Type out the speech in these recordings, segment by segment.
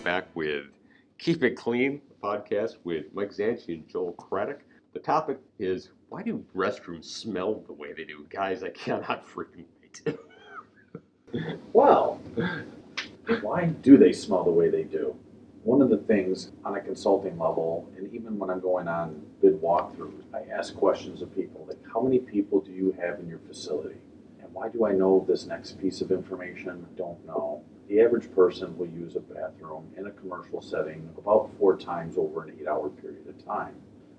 back with Keep It Clean podcast with Mike Zanchi and Joel Craddock. The topic is, why do restrooms smell the way they do? Guys, I cannot freaking wait. Well, why do they smell the way they do? One of the things on a consulting level, and even when I'm going on bid walkthroughs, I ask questions of people like, how many people do you have in your facility? And why do I know this next piece of information? I don't know. The average person will use a bathroom in a commercial setting about 4 times over an 8-hour period of time.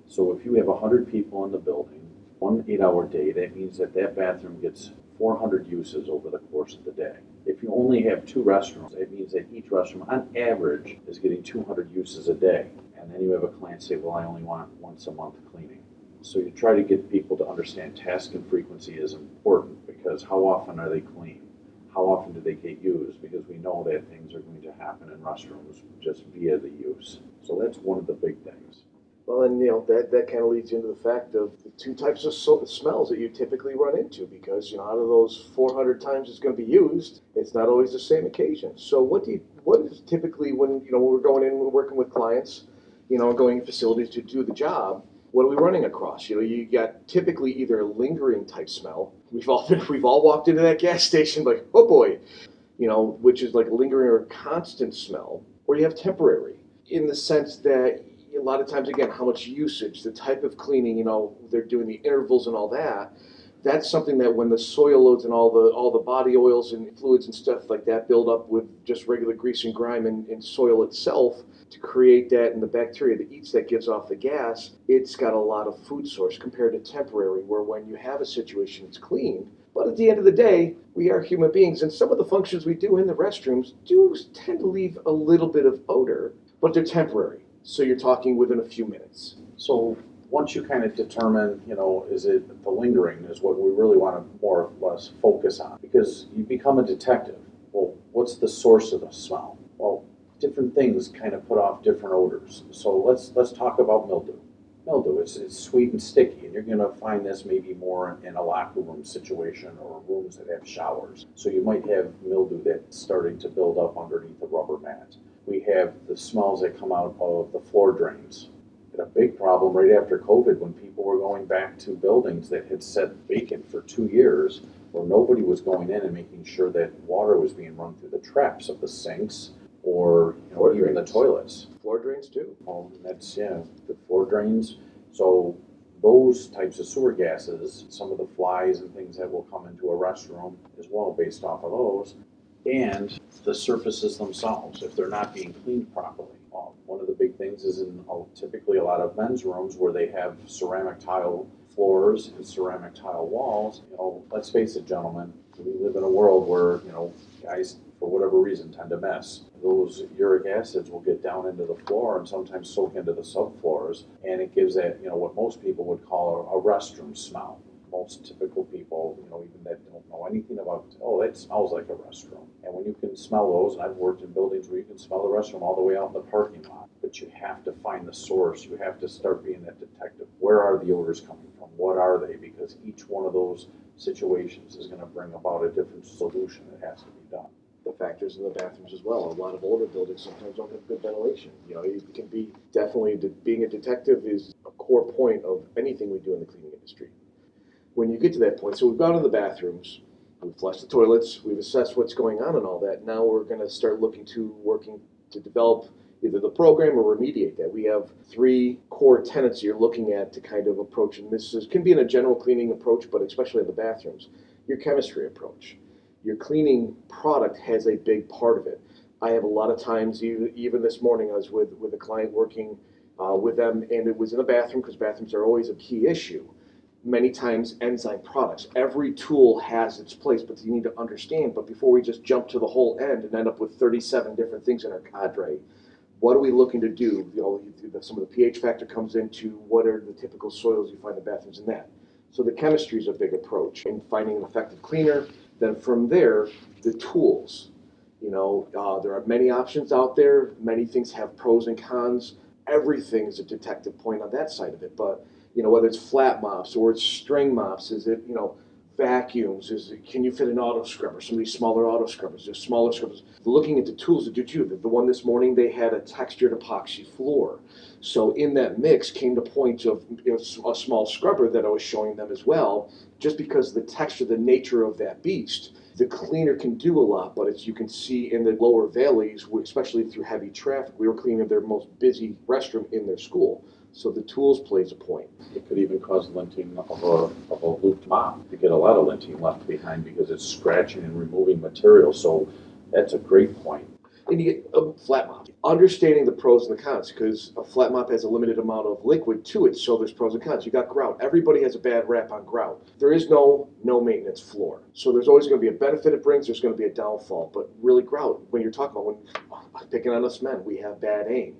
So if you have 100 people in the building, 1 8-hour day, that means that that bathroom gets 400 uses over the course of the day. If you only have 2 restrooms, it means that each restroom on average is getting 200 uses a day. And then you have a client say, well, I only want once a month cleaning. So you try to get people to understand task and frequency is important, because how often are they clean? How often do they get used? Because we know that things are going to happen in restrooms just via the use. So that's one of the big things. Well, and that kind of leads into the fact of the 2 types of smells that you typically run into, because out of those 400 times it's going to be used, it's not always the same occasion. So what is typically when we're going in and we're working with clients, going in facilities to do the job, what are we running across? You got typically either a lingering type smell. We've all walked into that gas station like, oh boy, which is like a lingering or constant smell, or you have temporary, in the sense that a lot of times, again, how much usage, the type of cleaning, they're doing the intervals and all that. That's something that when the soil loads and all the body oils and fluids and stuff like that build up with just regular grease and grime and soil itself to create that, and the bacteria that eats that gives off the gas, it's got a lot of food source compared to temporary, where when you have a situation it's clean. But at the end of the day, we are human beings, and some of the functions we do in the restrooms do tend to leave a little bit of odor, but they're temporary. So you're talking within a few minutes. So once you kind of determine, is it the lingering is what we really want to more or less focus on, because you become a detective. Well, what's the source of the smell? Well, different things kind of put off different odors. So let's talk about mildew. Mildew, it's sweet and sticky, and you're going to find this maybe more in a locker room situation or rooms that have showers. So you might have mildew that's starting to build up underneath the rubber mat. We have the smells that come out of the floor drains. And a big problem right after COVID, when people were going back to buildings that had sat vacant for 2 years, where nobody was going in and making sure that water was being run through the traps of the sinks or even the toilets. Floor drains too. Well, that's, the floor drains. So those types of sewer gases, some of the flies and things that will come into a restroom as well based off of those, and the surfaces themselves, if they're not being cleaned properly. One of the big things is in typically a lot of men's rooms where they have ceramic tile floors and ceramic tile walls. Let's face it, gentlemen, we live in a world where, guys, for whatever reason, tend to mess. Those uric acids will get down into the floor and sometimes soak into the subfloors, and it gives that, what most people would call a restroom smell. Most typical people, even that don't know anything about, that smells like a restroom. And when you can smell those, and I've worked in buildings where you can smell the restroom all the way out in the parking lot, but you have to find the source. You have to start being that detective. Where are the odors coming from? What are they? Because each one of those situations is going to bring about a different solution that has to be done. The factors in the bathrooms as well. A lot of older buildings sometimes don't have good ventilation. It can be definitely, being a detective is a core point of anything we do in the cleaning industry. When you get to that point, so we've gone to the bathrooms, we've flushed the toilets, we've assessed what's going on and all that. Now we're going to start working to develop either the program or remediate that. We have 3 core tenets you're looking at to kind of approach, and can be in a general cleaning approach, but especially in the bathrooms. Your chemistry approach. Your cleaning product has a big part of it. I have a lot of times, even this morning, I was with a client working with them, and it was in a bathroom, because bathrooms are always a key issue. Many times enzyme products. Every tool has its place, but you need to understand, but before we just jump to the whole end and end up with 37 different things in our cadre, what are we looking to do? Some of the pH factor comes into what are the typical soils you find in bathrooms in that. So the chemistry is a big approach in finding an effective cleaner. Then from there, the tools. There are many options out there. Many things have pros and cons. Everything is a detective point on that side of it, but whether it's flat mops or it's string mops, is it, vacuums? Can you fit an auto scrubber? Some of these smaller auto scrubbers, there's smaller scrubbers. Looking at the tools that do too. The one this morning, they had a textured epoxy floor. So in that mix came the point of a small scrubber that I was showing them as well, just because of the texture, the nature of that beast. The cleaner can do a lot, but as you can see in the lower valleys, especially through heavy traffic, we were cleaning their most busy restroom in their school. So the tools plays a point. It could even cause linting of a looped mop. You get a lot of linting left behind because it's scratching and removing material. So that's a great point. And you get a flat mop. Understanding the pros and the cons, because a flat mop has a limited amount of liquid to it, so there's pros and cons. You got grout. Everybody has a bad rap on grout. There is no maintenance floor. So there's always going to be a benefit it brings, there's going to be a downfall. But really grout, when you're talking about, picking on us men, we have bad aim.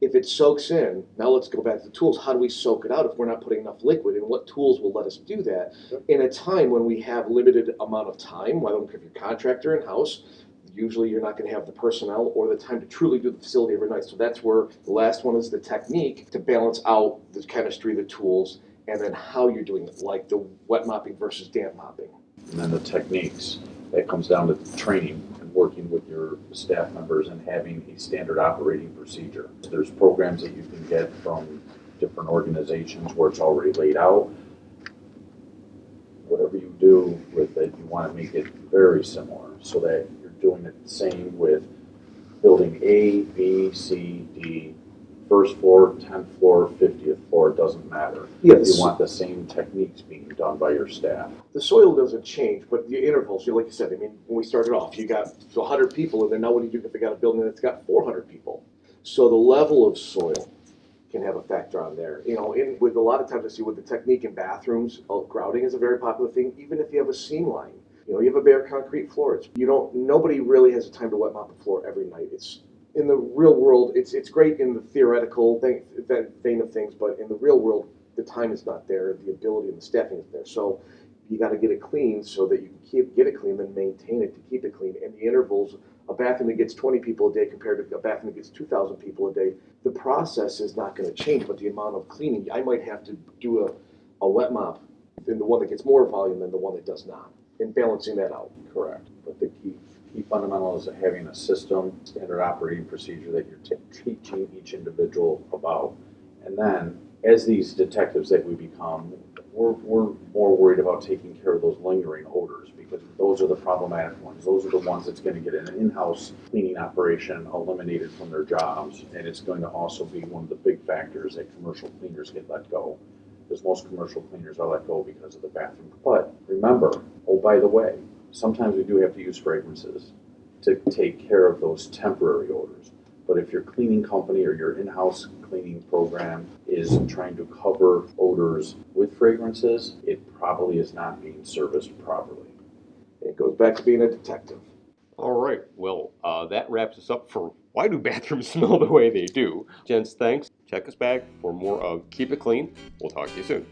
If it soaks in, now let's go back to the tools. How do we soak it out if we're not putting enough liquid? And what tools will let us do that in a time when we have limited amount of time? Why don't we have your contractor in-house? Usually you're not going to have the personnel or the time to truly do the facility every night. So that's where the last one is the technique to balance out the chemistry, the tools, and then how you're doing it, like the wet mopping versus damp mopping. And then the techniques, that comes down to training and working with your staff members and having a standard operating procedure. There's programs that you can get from different organizations where it's already laid out. Whatever you do with it, you want to make it very similar so that you're doing it the same with building A, B, C, D, first floor, 10th floor, 50th floor, it doesn't matter. Yes. You want the same techniques being done by your staff. The soil doesn't change, but the intervals, like you said, I mean, when we started off, you got 100 people, and then now what do you do if they got a building that's got 400 people? So the level of soil can have a factor on there. With a lot of times I see with the technique in bathrooms, grouting is a very popular thing, even if you have a seam line. You have a bare concrete floor. Nobody really has the time to wet mop a floor every night. It's in the real world, it's great in the theoretical vein of things, but in the real world, the time is not there, the ability and the staffing is there. So you got to get it clean so that you can get it clean and maintain it to keep it clean. And the intervals, a bathroom that gets 20 people a day compared to a bathroom that gets 2,000 people a day, the process is not going to change, but the amount of cleaning, I might have to do a wet mop in the one that gets more volume than the one that does not, and balancing that out. Correct. But the key fundamental is having a system, standard operating procedure that you're teaching each individual about. And then, as these detectives that we become, we're more worried about taking care of those lingering odors, because those are the problematic ones. Those are the ones that's going to get an in-house cleaning operation eliminated from their jobs. And it's going to also be one of the big factors that commercial cleaners get let go, because most commercial cleaners are let go because of the bathroom. But remember, oh, by the way, sometimes we do have to use fragrances to take care of those temporary odors. But if your cleaning company or your in-house cleaning program is trying to cover odors with fragrances, it probably is not being serviced properly. It goes back to being a detective. All right. Well, that wraps us up for why do bathrooms smell the way they do. Gents, thanks. Check us back for more of Keep It Clean. We'll talk to you soon.